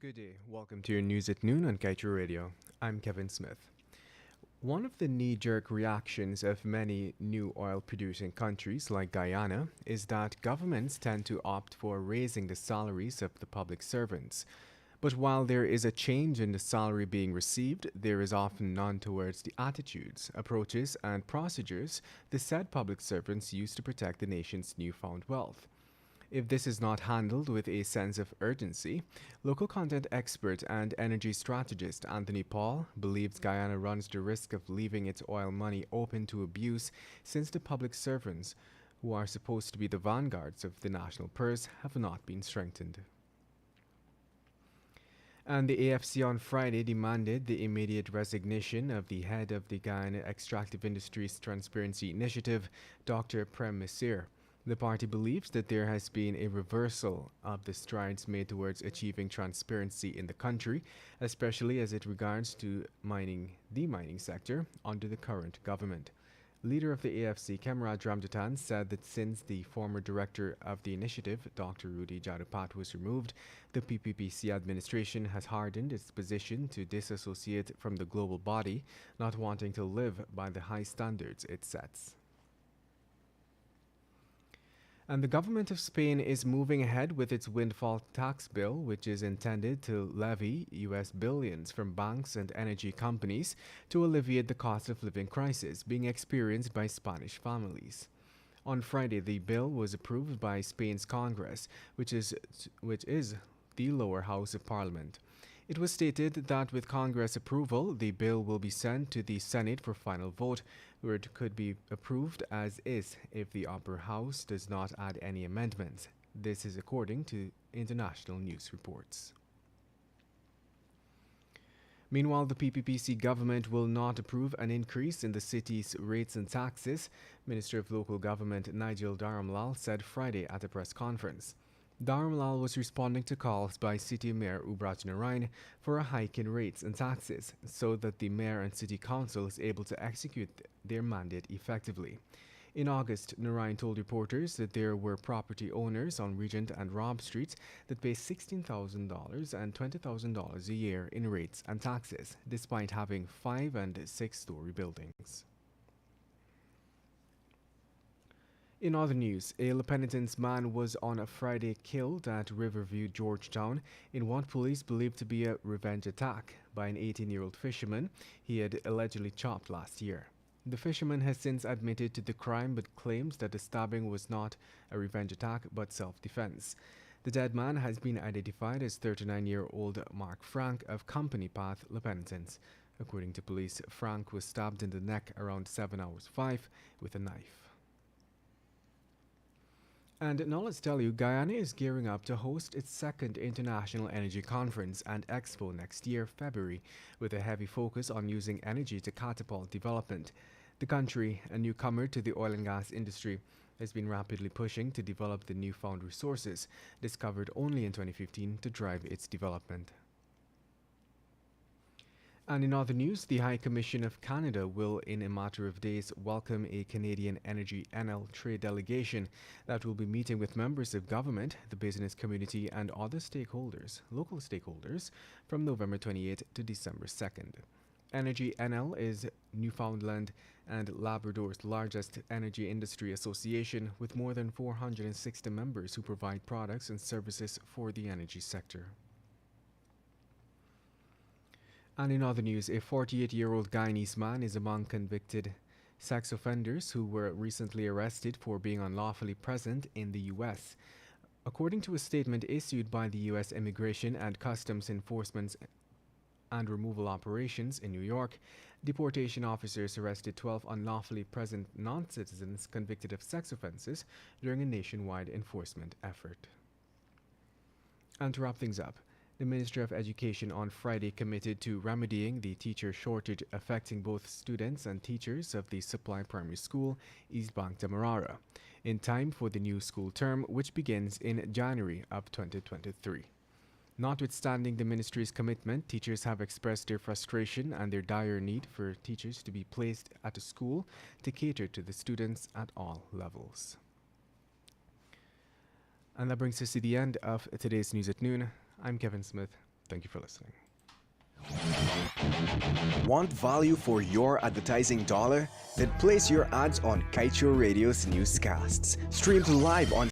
Good day. Welcome to your news at noon on Kaieteur Radio. I'm Kevin Smith. One of the knee-jerk reactions of many new oil-producing countries like Guyana is that governments tend to opt for raising the salaries of the public servants. But while there is a change in the salary being received, there is often none towards the attitudes, approaches, and procedures the said public servants use to protect the nation's newfound wealth. If this is not handled with a sense of urgency, local content expert and energy strategist Anthony Paul believes Guyana runs the risk of leaving its oil money open to abuse since the public servants, who are supposed to be the vanguards of the national purse, have not been strengthened. And the AFC on Friday demanded the immediate resignation of the head of the Guyana Extractive Industries Transparency Initiative, Dr. Prem Misir. The party believes that there has been a reversal of the strides made towards achieving transparency in the country, especially as it regards to the mining sector under the current government. Leader of the AFC, Camarade Ramjatan, said that since the former director of the initiative, Dr. Rudy Jadupat, was removed, the PPPC administration has hardened its position to disassociate from the global body, not wanting to live by the high standards it sets. And the government of Spain is moving ahead with its windfall tax bill, which is intended to levy US billions from banks and energy companies to alleviate the cost of living crisis being experienced by Spanish families. On Friday, the bill was approved by Spain's Congress, which is the lower house of parliament. It was stated that with Congress approval, the bill will be sent to the Senate for final vote, where it could be approved as is if the upper house does not add any amendments. This is according to international news reports. Meanwhile, the PPPC government will not approve an increase in the city's rates and taxes, Minister of Local Government Nigel Dharamlal said Friday at a press conference. Dharamlal was responding to calls by City Mayor Ubraj Narain for a hike in rates and taxes so that the mayor and city council is able to execute their mandate effectively. In August, Narain told reporters that there were property owners on Regent and Robb Streets that pay $16,000 and $20,000 a year in rates and taxes, despite having 5- and 6-story buildings. In other news, a La Penitence man was on a Friday killed at Riverview, Georgetown, in what police believe to be a revenge attack by an 18-year-old fisherman he had allegedly chopped last year. The fisherman has since admitted to the crime but claims that the stabbing was not a revenge attack but self-defense. The dead man has been identified as 39-year-old Mark Frank of Company Path, La Penitence. According to police, Frank was stabbed in the neck around 7:05 with a knife. And now let's tell you, Guyana is gearing up to host its second International Energy Conference and Expo next year, February, with a heavy focus on using energy to catapult development. The country, a newcomer to the oil and gas industry, has been rapidly pushing to develop the newfound resources, discovered only in 2015, to drive its development. And in other news, the High Commission of Canada will, in a matter of days, welcome a Canadian Energy NL trade delegation that will be meeting with members of government, the business community, and other stakeholders, local stakeholders, from November 28 to December 2nd. Energy NL is Newfoundland and Labrador's largest energy industry association with more than 460 members who provide products and services for the energy sector. And in other news, a 48-year-old Guyanese man is among convicted sex offenders who were recently arrested for being unlawfully present in the U.S. According to a statement issued by the U.S. Immigration and Customs Enforcement and Removal Operations in New York, deportation officers arrested 12 unlawfully present non-citizens convicted of sex offenses during a nationwide enforcement effort. And to wrap things up, the Minister of Education on Friday committed to remedying the teacher shortage affecting both students and teachers of the Supply Primary School, East Bank Demerara, in time for the new school term, which begins in January of 2023. Notwithstanding the ministry's commitment, teachers have expressed their frustration and their dire need for teachers to be placed at a school to cater to the students at all levels. And that brings us to the end of today's News at Noon. I'm Kevin Smith. Thank you for listening. Want value for your advertising dollar? Then place your ads on Kaieteur Radio's newscasts. Streamed live on